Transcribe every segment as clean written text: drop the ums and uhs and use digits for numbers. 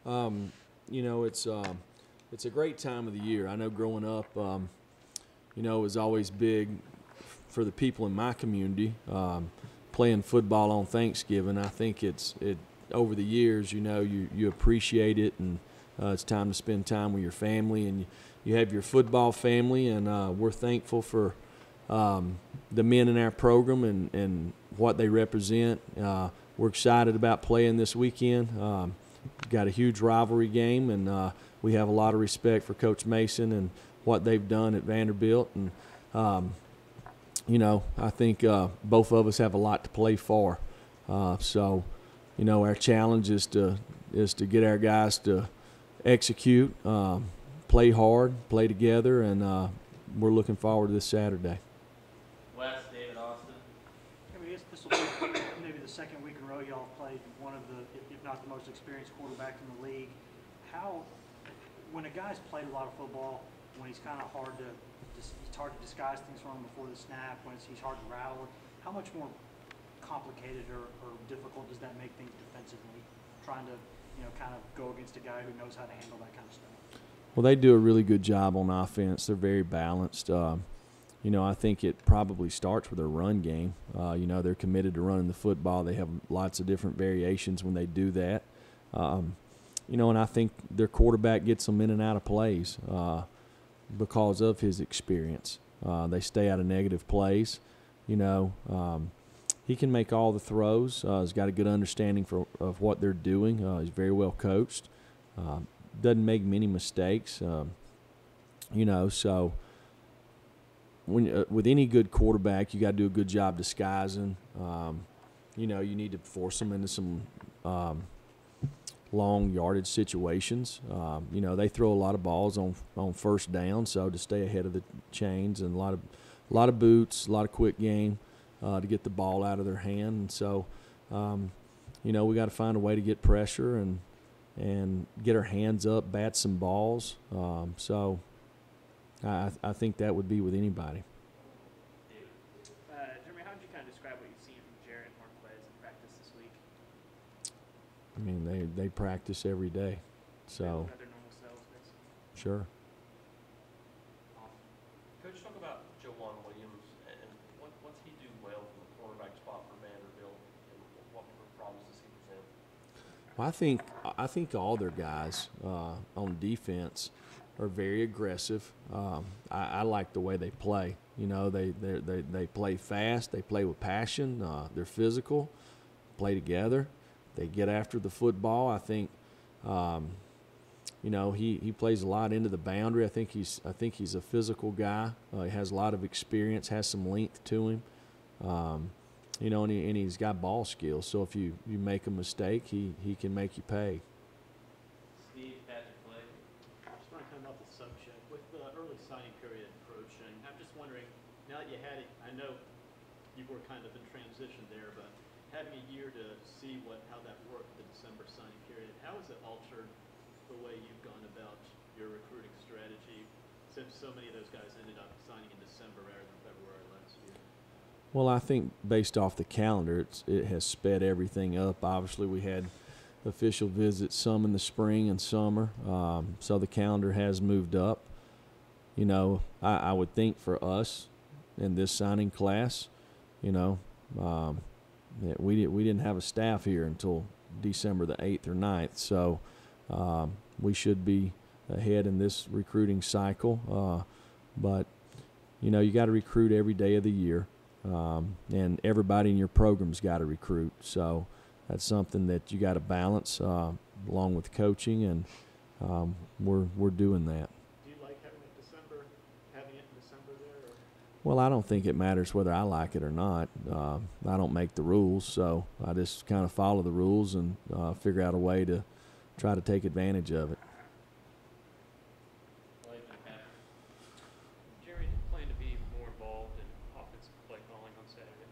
You know, it's a great time of the year. I know growing up, you know, it was always big for the people in my community playing football on Thanksgiving. I think it over the years, you know, you appreciate it, and it's time to spend time with your family, and you have your football family, and we're thankful for the men in our program and what they represent. We're excited about playing this weekend. Got a huge rivalry game, and we have a lot of respect for Coach Mason and what they've done at Vanderbilt. And, you know, I think both of us have a lot to play for. So, you know, our challenge is to get our guys to execute, play hard, play together, and we're looking forward to this Saturday. Wes, David Austin. I guess this will be maybe the second week in a row y'all played one of the, if not the most experienced quarterback in the league. How, when a guy's played a lot of football, when he's kind of it's hard to disguise things from him before the snap, when he's hard to rattle, how much more complicated or difficult does that make things defensively, trying to, you know, kind of go against a guy who knows how to handle that kind of stuff? Well, they do a really good job on offense. They're very balanced. You know, I think it probably starts with their run game. You know, they're committed to running the football. They have lots of different variations when they do that. You know, and I think their quarterback gets them in and out of plays because of his experience. They stay out of negative plays. You know, he can make all the throws. He's got a good understanding of what they're doing. He's very well coached. Doesn't make many mistakes. You know, so when with any good quarterback, you got to do a good job disguising. You know, you need to force them into some long yardage situations. You know, they throw a lot of balls on first down, so to stay ahead of the chains, and a lot of boots, a lot of quick game to get the ball out of their hand. And so, you know, we got to find a way to get pressure and get our hands up, bat some balls. So I think that would be with anybody. Jeremy, how would you kind of describe what you've seen from Jarrett and Marquez in practice this week? I mean, they practice every day. So, Their normal selves, basically. sure. Coach, talk about Jawan Williams and what's he do well from the quarterback spot for Vanderbilt, and what problems does he present? Well, I think all their guys on defense are very aggressive. I like the way they play. You know, they play fast. They play with passion. They're physical. Play together. They get after the football. I think, you know, he plays a lot into the boundary. I think he's a physical guy. He has a lot of experience. Has some length to him. You know, and he's got ball skills. So if you make a mistake, he can make you pay. Steve, Patrick Blake. Just want to come off the subject. With the early signing period approaching, I'm just wondering, now that you had it, I know you were kind of in transition there, but having a year to see how that worked, the December signing period, how has it altered the way you've gone about your recruiting strategy, since so many of those guys ended up signing in December rather than February last year? Well, I think based off the calendar, it has sped everything up. Obviously, we had official visits, some in the spring and summer, so the calendar has moved up. You know, I would think for us in this signing class, you know, that we didn't have a staff here until December the 8th or 9th, so we should be ahead in this recruiting cycle. But, you know, you got to recruit every day of the year. And everybody in your program's got to recruit. So that's something that you got to balance along with coaching, and we're doing that. Do you like having it in December there? Or? Well, I don't think it matters whether I like it or not. I don't make the rules, so I just kind of follow the rules and figure out a way to try to take advantage of it. Blake and Patrick. Jerry, do you plan to be more involved in offensive play calling on Saturday?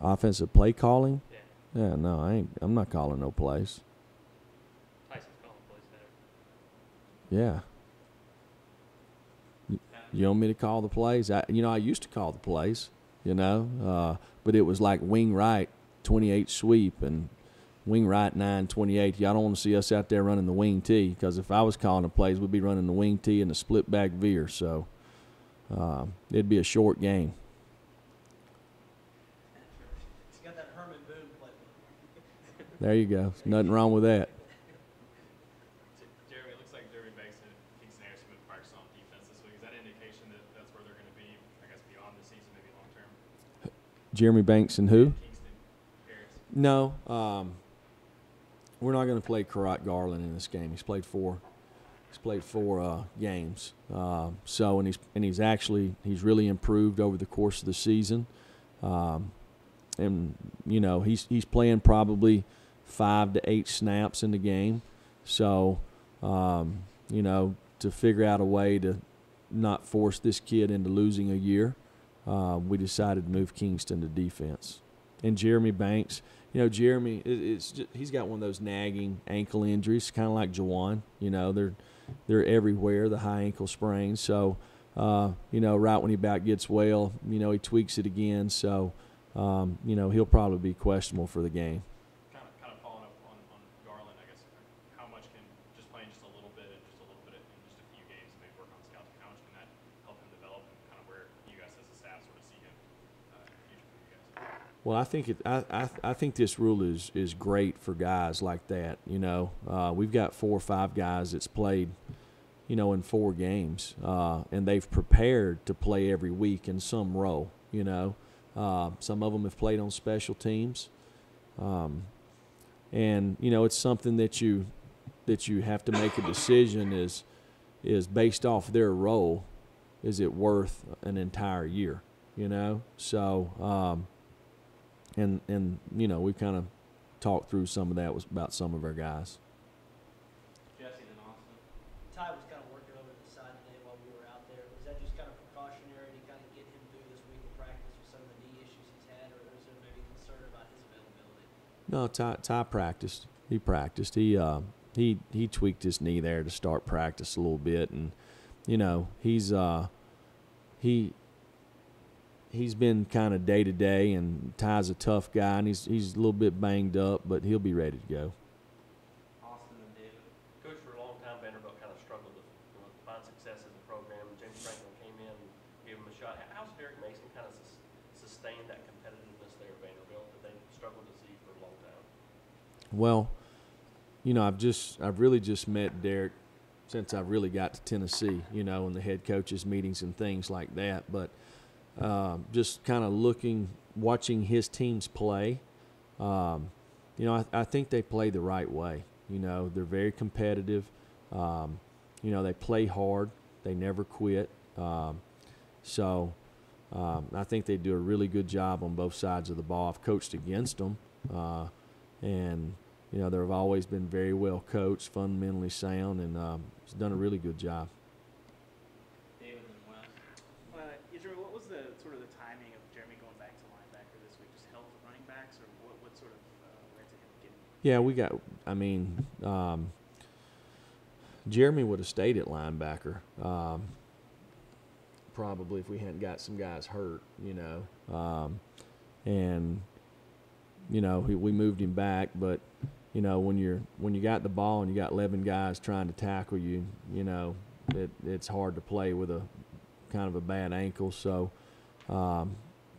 Offensive play calling? Yeah. Yeah, no, I'm not calling no plays. Tyson's calling plays there. Yeah. You want me to call the plays? I used to call the plays, but it was like wing right, 28 sweep, and, wing right 928. Y'all don't want to see us out there running the wing T, because if I was calling the plays, we'd be running the wing T and the split back veer. So it'd be a short game. He's got that Herman Boone play. There you go. Nothing wrong with that. Jeremy, it looks like Jeremy Banks and Kingston Harrison with practice on defense this week. Is that an indication that that's where they're going to be, I guess, beyond the season, maybe long term? Jeremy Banks and who? Kingston Harrison. No. We're not going to play Karat Garland in this game. He's played four games. So he's really improved over the course of the season. And you know, he's playing probably 5 to 8 snaps in the game. So you know, to figure out a way to not force this kid into losing a year, we decided to move Kingston to defense. And Jeremy Banks, you know, Jeremy, he's got one of those nagging ankle injuries, kind of like Jawan. You know, they're everywhere, the high ankle sprains. So, you know, right when he about gets well, you know, he tweaks it again. So, you know, he'll probably be questionable for the game. Kind of following up on Garland, I guess. How much can just playing just a little bit in just a few games, maybe work on scouting? How much can that help him develop, and kind of where you guys as a staff sort of see him in the future for you guys? Well, I think this rule is great for guys like that. You know, we've got 4 or 5 guys that's played, you know, in 4 games, and they've prepared to play every week in some role. You know, some of them have played on special teams, and you know, it's something that you have to make a decision is based off their role. Is it worth an entire year? You know, so. And you know, we kind of talked through some of that about some of our guys. Jesse and Austin. Ty was kind of working over the side today while we were out there. Was that just kind of precautionary to kind of get him through this week of practice with some of the knee issues he's had, or is there maybe concern about his availability? No, Ty practiced. He practiced. He tweaked his knee there to start practice a little bit, and you know, he's been kind of day to day, and Ty's a tough guy, and he's a little bit banged up, but he'll be ready to go. Austin and David. Coach, for a long time, Vanderbilt kind of struggled to find success as a program. James Franklin came in, gave him a shot. How's Derek Mason kind of sustained that competitiveness there at Vanderbilt that they struggled to see for a long time? Well, you know, I've really just met Derek since I've really got to Tennessee, you know, in the head coaches meetings and things like that. But just kind of watching his teams play, you know, I think they play the right way. You know, they're very competitive. You know, they play hard. They never quit. So I think they do a really good job on both sides of the ball. I've coached against them, and you know, they've always been very well coached, fundamentally sound, and has done a really good job. David and Wes. Jeremy, what was the sort of the timing of Jeremy going back to linebacker this week? Just health of running backs, or what sort of led to him getting? Yeah, Jeremy would have stayed at linebacker, probably if we hadn't got some guys hurt, you know, and you know, we moved him back, but you know, when you got the ball and you got 11 guys trying to tackle you, you know, it's hard to play with a kind of a bad ankle. So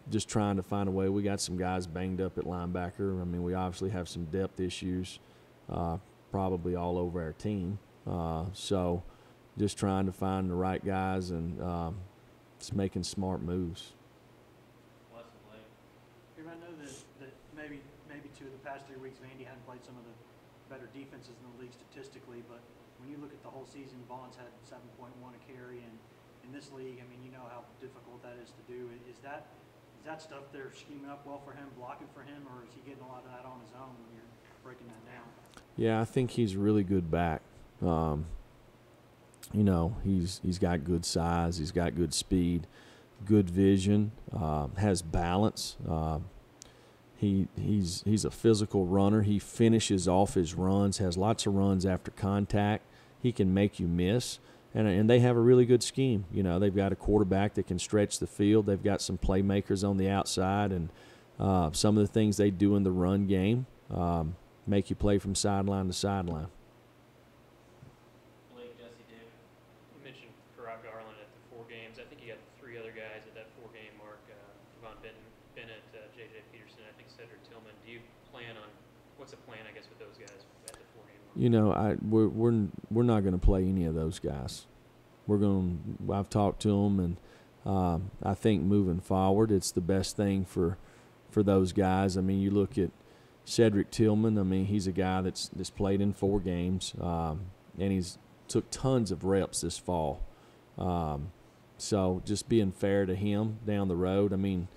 just trying to find a way. We got some guys banged up at linebacker. I mean, we obviously have some depth issues probably all over our team. So just trying to find the right guys and just making smart moves. Wes and Blake. I know that maybe 2 of the past 3 weeks, Vandy hadn't played some of the better defenses in the league statistically, but when you look at the whole season, Vaughn's had 7.1 a carry, and in this league, I mean, you know how difficult that is to do. Is that stuff they're scheming up well for him, blocking for him, or is he getting a lot of that on his own when you're breaking that down? Yeah, I think he's a really good back. You know, he's got good size, he's got good speed, good vision, has balance. He's a physical runner. He finishes off his runs, has lots of runs after contact. He can make you miss. And they have a really good scheme. You know, they've got a quarterback that can stretch the field. They've got some playmakers on the outside, and some of the things they do in the run game, make you play from sideline to sideline. Blake, Jesse, David. You mentioned Pruitt Garland at the 4 games. I think you got 3 other guys at that 4-game mark. Von Bennett, J.J. Peterson, I think Cedric Tillman. Do you plan on what's the plan, I guess, with those guys at the 4-game mark? You know, we're not going to play any of those guys. I've talked to them, and I think moving forward, it's the best thing for those guys. I mean, you look at Cedric Tillman. I mean, he's a guy that's played in 4 games, and he's took tons of reps this fall. So just being fair to him down the road. I mean,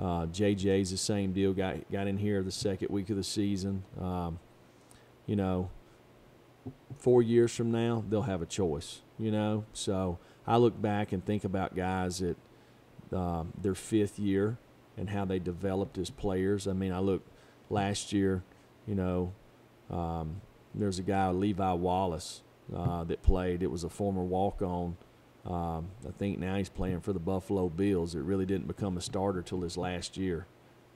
JJ's the same deal. Got in here the 2nd week of the season. You know, 4 years from now, they'll have a choice, you know. So I look back and think about guys at their 5th year and how they developed as players. I mean, I look last year, you know, there's a guy, Levi Wallace, that played. It was a former walk-on. I think now he's playing for the Buffalo Bills. It really didn't become a starter till his last year,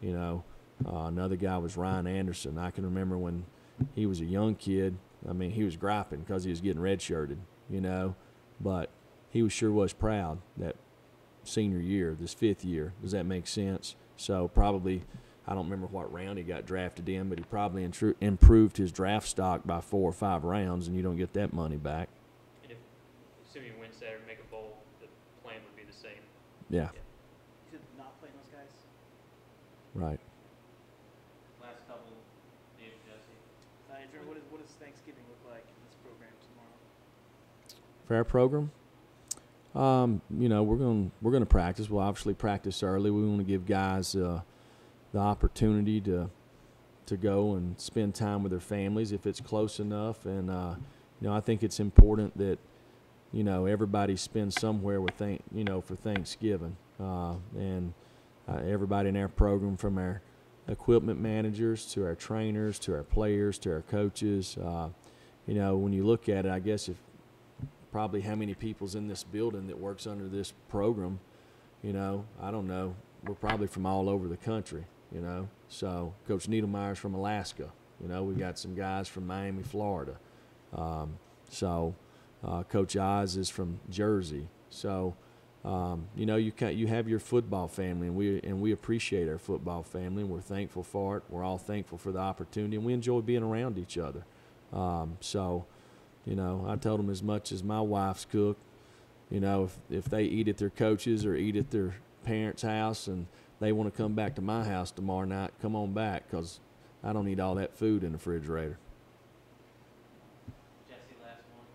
you know. Another guy was Ryan Anderson. I can remember when he was a young kid. I mean, he was griping because he was getting redshirted, you know. But he sure was proud that senior year, this 5th year. Does that make sense? So probably, I don't remember what round he got drafted in, but he probably improved his draft stock by 4 or 5 rounds, and you don't get that money back. And if, assuming you win Saturday and make a bowl, the plan would be the same. Yeah, You said not playing those guys? right. Last couple, Dave, Jesse. Adrian, what does Thanksgiving look like in this program tomorrow? Fair program. You know, we're gonna practice. We'll obviously practice early. We want to give guys the opportunity to go and spend time with their families if it's close enough. And you know, I think it's important that, you know, everybody spends somewhere with for Thanksgiving. And everybody in our program, from our equipment managers to our trainers to our players to our coaches. You know, when you look at it, I guess if probably how many people's in this building that works under this program, you know, I don't know. We're probably from all over the country, you know. So Coach Niedermeyer's from Alaska. You know, we've got some guys from Miami, Florida. Coach Oz is from Jersey. So, you know, you have your football family, and we appreciate our football family, and we're thankful for it. We're all thankful for the opportunity, and we enjoy being around each other. You know, I told them as much as my wife's cook, you know, if they eat at their coach's or eat at their parents' house and they want to come back to my house tomorrow night, come on back, because I don't need all that food in the refrigerator. Jesse, last one.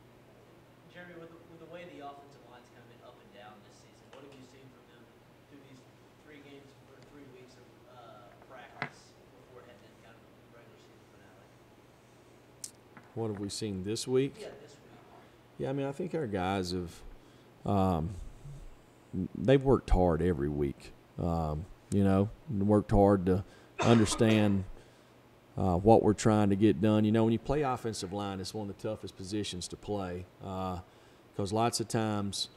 Jeremy, with the way the offensive line's kind of been up and down this season, what have you seen from them through these 3 games or 3 weeks of practice before heading into kind of the regular season finale? What have we seen this week? Yeah, this week. Yeah, I mean, I think our guys have they've worked hard every week. You know, worked hard to understand what we're trying to get done. You know, when you play offensive line, it's one of the toughest positions to play because lots of times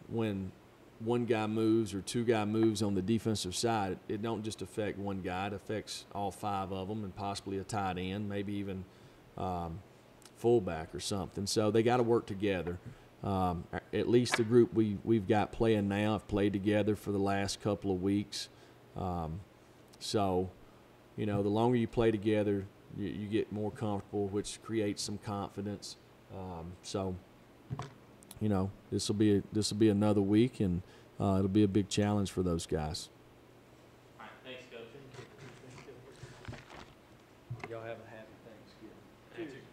when one guy moves or 2 guy moves on the defensive side, it don't just affect one guy. It affects all 5 of them and possibly a tight end, maybe even fullback or something. So they got to work together. At least the group we've got playing now have played together for the last couple of weeks. So, you know, the longer you play together, you get more comfortable, which creates some confidence. So, you know, this will be another week, and it'll be a big challenge for those guys. All right, thanks, Coach. Y'all have a happy Thanksgiving. Thank you.